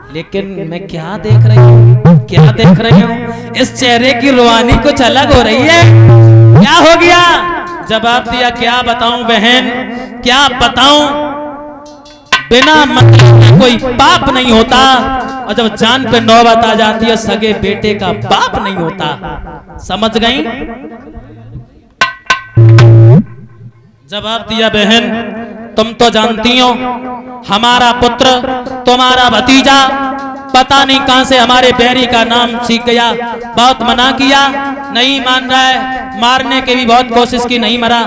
लेकिन मैं क्या देख रही हूँ, क्या देख रही हूँ? इस चेहरे की रुहानी कुछ अलग हो रही है। क्या हो गया? जवाब दिया, क्या बताऊं बहन, क्या बताऊं? बिना मतलब के कोई पाप नहीं होता, और जब जान पे नौबत आ जाती है सगे बेटे का बाप नहीं होता। समझ गई? जवाब दिया, बहन तुम तो जानती हो हमारा पुत्र तुम्हारा भतीजा पता नहीं कहां से हमारे बैरी का नाम सीख गया। बहुत मना किया, नहीं मान रहा है, मारने की भी बहुत कोशिश की, नहीं मरा।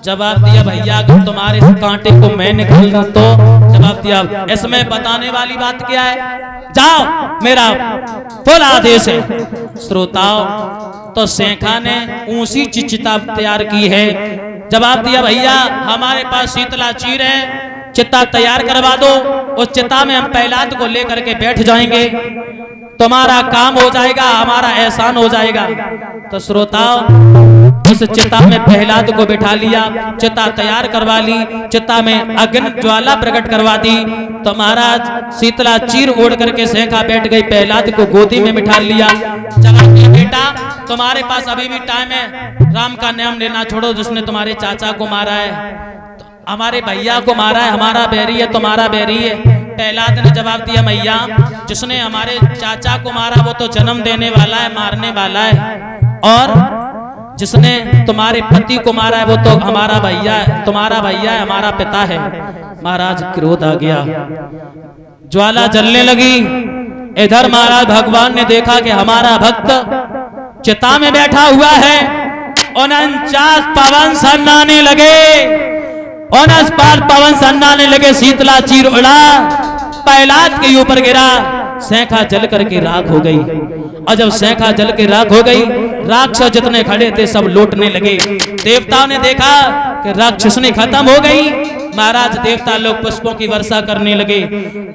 जवाब दिया, भैया अगर तुम्हारे कांटे को मैं निकाल दूं तो? जवाब दिया, इसमें बताने वाली बात क्या है? जाओ, मेरा फुल आदेश है। श्रोताओं, तो सेखा ने ऊंची चिता तैयार की है। जवाब दिया, भैया हमारे पास शीतला चीर है, चिता तैयार करवा दो, उस चिता में हम पहलाद को लेकर के बैठ जाएंगे, तुम्हारा काम हो जाएगा, हमारा एहसान हो जाएगा। तो श्रोताओं, उस चिता में प्रहलाद को बिठा लिया, चिता तैयार करवा ली, चिता में अग्नि ज्वाला प्रकट करवा दी। तो महाराज शीतला चीर ओढ़ करके सेखा बैठ गई, प्रहलाद को गोदी में बिठा लिया। जवाब दिया, बेटा तुम्हारे पास अभी भी टाइम है, राम का नाम लेना छोड़ो, जिसने तुम्हारे चाचा को मारा है, हमारे भैया को मारा है, हमारा बैरी है, तुम्हारा बैरी है। प्रहलाद ने जवाब दिया, मैया जिसने हमारे चाचा को मारा वो तो जन्म देने वाला है, मारने वाला है, और जिसने तुम्हारे पति को मारा है वो तो हमारा भैया है, तुम्हारा भैया है, हमारा पिता है। महाराज क्रोध आ गया, ज्वाला जलने लगी। इधर महाराज भगवान ने देखा कि हमारा भक्त चिता में बैठा हुआ है, 49 पवन सन्नाने लगे, 49 पवन सन्नाने लगे। शीतला चीर उड़ा, प्रहलाद के ऊपर गिरा, सेखा जल करके राख हो गई। और जब सेखा जल के राख हो गई, राक्षस जितने खड़े थे सब लौटने लगे। देवताओं ने देखा कि राक्षसनी खत्म हो गई। महाराज देवता लोग पुष्पों की वर्षा करने लगे।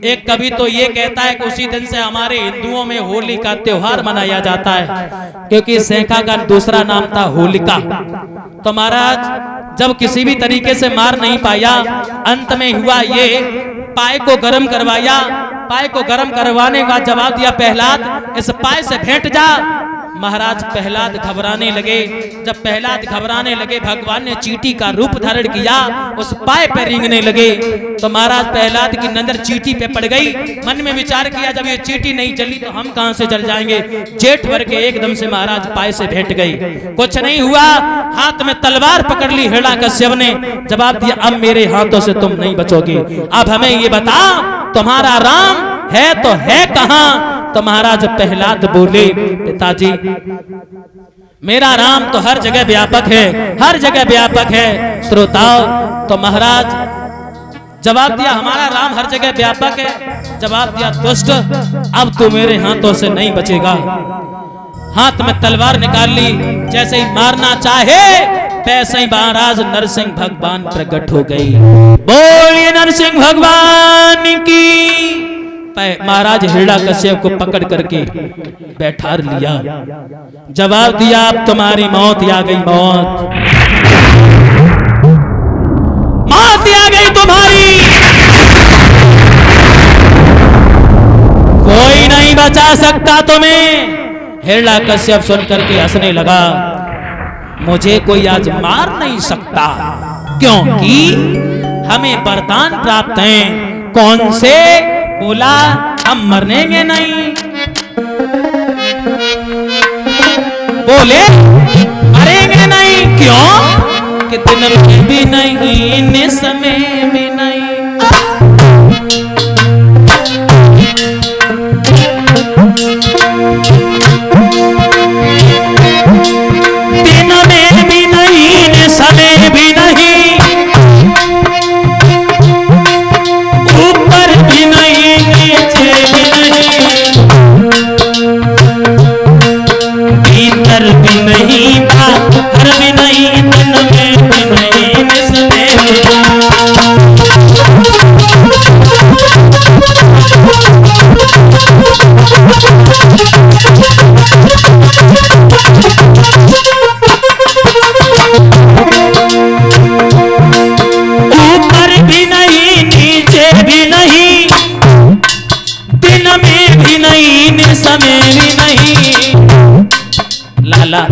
एक कवि तो ये कहता है कि उसी दिन से हमारे हिंदुओं में होली का त्योहार मनाया जाता है, क्योंकि सेखा का दूसरा नाम था होलिका। तो महाराज जब किसी भी तरीके से मार नहीं पाया, अंत में हुआ ये, पाए को गर्म करवाया, पाए को गर्म करवाने का जवाब दिया, प्रहलाद इस पाए से भेंट जा। महाराज प्रहलाद घबराने लगे। जब प्रहलाद घबराने लगे, भगवान ने चींटी का रूप धारण किया, उस पाए पे रेंगने लगे। तो महाराज प्रहलाद की नजर चींटी पे पड़ गई। मन में विचार किया, जब ये चींटी नहीं जली तो हम कहां से जल जाएंगे। जेठ भर के एकदम से महाराज पाए से भेंट गई। कुछ नहीं हुआ, हाथ में तलवार पकड़ ली हिरण्यकश्यप ने। जवाब दिया, अब मेरे हाथों से तुम नहीं बचोगे। अब हमें ये बता, तुम्हारा राम है तो है कहां? तो महाराज प्रहलाद बोले, पिताजी मेरा राम तो हर जगह व्यापक है, हर जगह व्यापक है। श्रोताओं, तो महाराज जवाब दिया, हमारा राम हर जगह व्यापक है। जवाब दिया, दुष्ट अब तू मेरे हाथों से नहीं बचेगा। हाथ में तलवार निकाल ली, जैसे ही मारना चाहे वैसे ही महाराज नरसिंह भगवान प्रकट हो गई। बोलिए नरसिंह भगवान की। महाराज हिरण्यकश्यप को पकड़ करके बैठा लिया। जवाब दिया, अब तुम्हारी मौत आ गई, मौत आ गई तुम्हारी, कोई नहीं बचा सकता तुम्हें। हिरण्यकश्यप सुन करके हंसने लगा, मुझे कोई आज मार नहीं सकता, क्योंकि हमें वरदान प्राप्त है। कौन से? बोला, हम मरेंगे नहीं। बोले, मरेंगे नहीं, क्यों? कि दिन में भी नहीं, निस में भी नहीं। दिन में भी नहीं, निस में भी नहीं, ऊपर भी नहीं, नीचे भी नहीं, भीतर भी नहीं, बाहर भी नहीं, दिन में भी नहीं, निस में भी नहीं। समय भी नहीं। लाला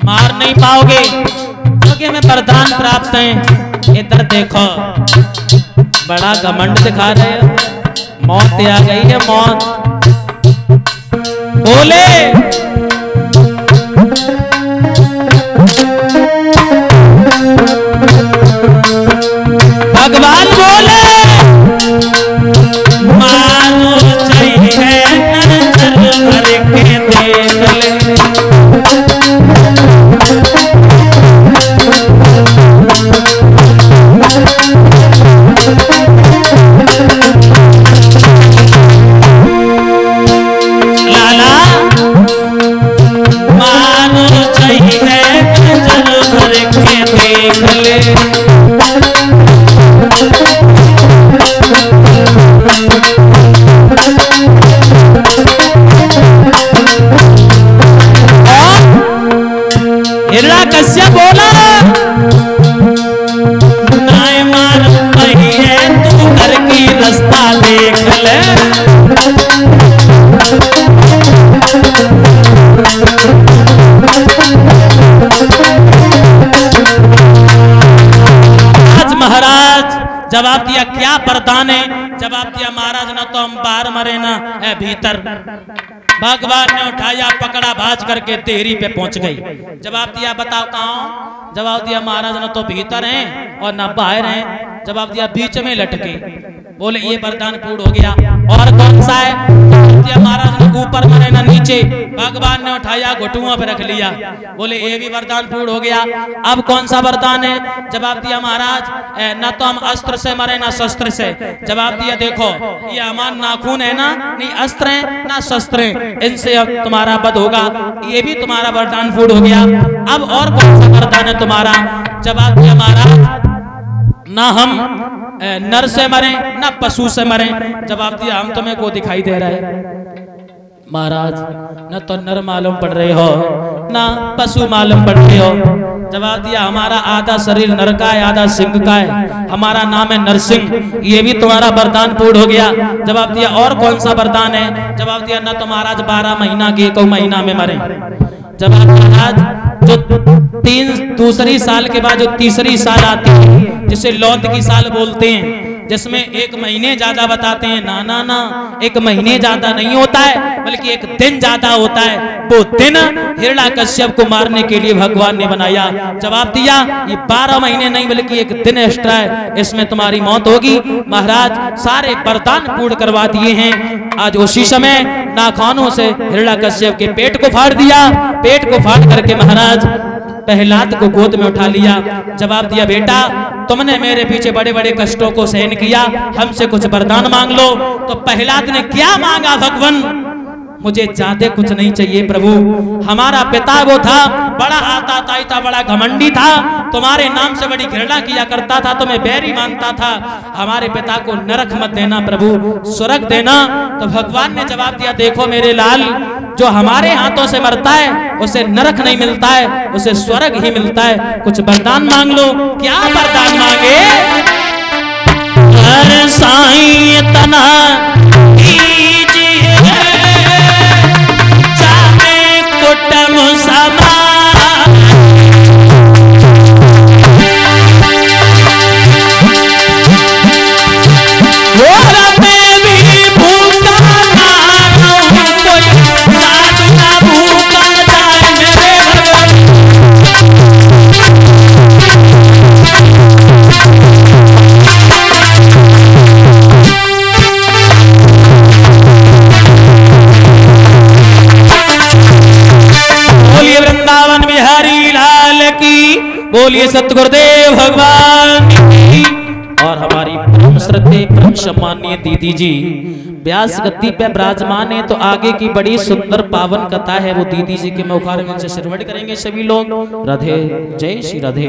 मार नहीं पाओगे क्योंकि हमें वरदान प्राप्त है। इधर देखो बड़ा घमंड दिखा रहे हो, मौत आ गई है मौत। बोले भगवान बोले मानो चाहिए नजर भर के देख ले। लाला मानो चाहिए नजर भर के देख ले। हिरण्यकश्यप बोला नाय मार पही है तू घर की रास्ता देख ले। आज महाराज जवाब दिया क्या वरदान है? जवाब दिया महाराज ना तो हम बाहर मरे ना है भीतर। भगवान ने उठाया पकड़ा भाज करके देहरी पे पहुंच गई। जवाब दिया बताओ कहाँ? जवाब दिया महाराज ना तो भीतर हैं और ना बाहर हैं। जवाब दिया बीच में लटके। बोले ये वरदान पूर्ण हो गया। और कौन सा है? दिया महाराज ने ऊपर मरे ना नीचे। भगवान ने उठाया घुटुओं पे रख लिया। बोले ये भी वरदान पूर्ण हो गया। अब कौन सा वरदान है? जवाब दिया महाराज ना तो हम अस्त्र से मरे ना शस्त्र से। जवाब दिया देखो ये हमारा नाखून है ना, नहीं अस्त्र है ना शस्त्र है, इनसे अब तुम्हारा वध होगा। ये भी तुम्हारा वरदान पूर्ण हो गया। अब और कौन सा वरदान है तुम्हारा? जवाब दिया महाराज ना हम नर से मरे ना पशु से मरे। जवाब दिया हम तुम्हें को दिखाई दे रहा है महाराज, न तो नर मालूम पड़ रहे हो ना पशु मालूम पड़ रहे हो। जवाब दिया हमारा आधा शरीर नर का है आधा सिंह का है, हमारा नाम है नरसिंह। ये भी तुम्हारा वरदान पूर्ण हो गया। जवाब दिया और कौन सा वरदान है? जवाब दिया न तो महाराज 12 महीना के 1 महीना में मरे। जवाब महाराज जो दूसरी साल के बाद जो तीसरी साल आती है जिसे लौत की साल बोलते हैं, जिसमें 1 महीने ज्यादा बताते हैं। ना ना ना 1 महीने ज्यादा नहीं होता है बल्कि 1 दिन ज्यादा होता है। वो दिन हिरण्यकश्यप को मारने के लिए भगवान ने बनाया। जवाब दिया ये 12 महीने नहीं बल्कि 1 दिन एक्स्ट्रा है, इसमें तुम्हारी मौत होगी। महाराज सारे वरदान पूर्ण करवा दिए हैं। आज उसी समय नाखूनों से हिरण्यकश्यप के पेट को फाड़ दिया। पेट को फाड़ करके महाराज प्रहलाद को गोद में उठा लिया। जवाब दिया बेटा तुमने मेरे पीछे बड़े बड़े कष्टों को सहन किया, हमसे कुछ वरदान मांग लो। तो प्रहलाद ने क्या मांगा? भगवान मुझे ज्यादा कुछ नहीं चाहिए प्रभु। हमारा पिता वो था बड़ा आताताई था, बड़ा घमंडी था, तुम्हारे नाम से बड़ी घृणा किया करता था, तुम्हें बैरी मानता था। हमारे पिता को नरक मत देना प्रभु, स्वर्ग देना। तो भगवान ने जवाब दिया देखो मेरे लाल, जो हमारे हाथों से मरता है उसे नरक नहीं मिलता है, उसे स्वर्ग ही मिलता है। कुछ वरदान मांग लो। क्या वरदान मांगे? हर साईं तना कुटम समा बोलिए सतगुरुदेव भगवान की। और हमारी परम श्रद्धेय परम सम्माननीय दीदी जी व्यास गद्दी पे विराजमान है। तो आगे की बड़ी सुंदर पावन कथा है वो दीदी जी के मुखारविंद से श्रवण करेंगे सभी लोग। राधे जय श्री राधे।